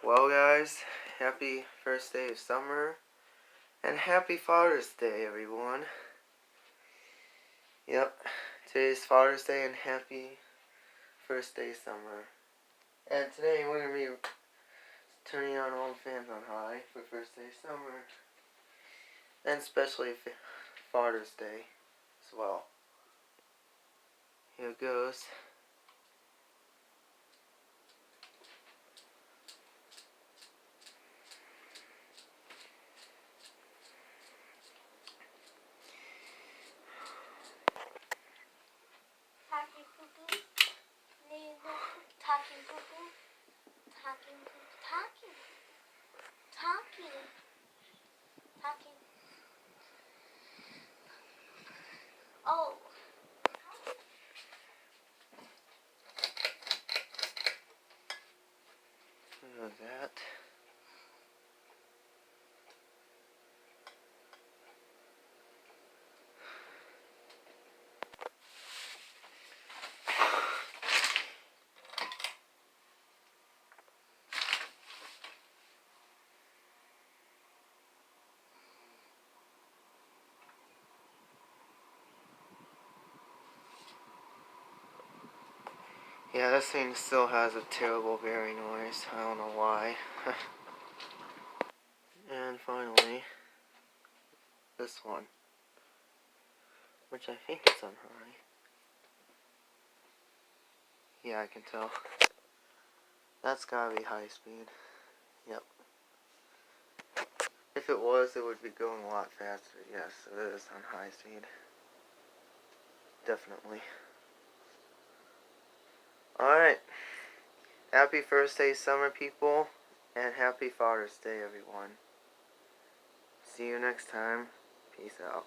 Well, guys, happy first day of summer, and happy Father's Day, everyone. Yep, today's Father's Day, and happy first day of summer. And today we're going to be turning on all the fans on high for first day of summer, and especially Father's Day as well. Here it goes. Talking poo-poo. Talking poo-poo. Talking poo-poo. Talking. Talking. Talking. Oh. Look at that. Yeah, this thing still has a terrible bearing noise. I don't know why. And finally, this one, which I think is on high. Yeah, I can tell. That's gotta be high speed. Yep. If it was, it would be going a lot faster. Yes, it is on high speed. Definitely. Alright. Happy first day summer, people. And happy Father's Day, everyone. See you next time. Peace out.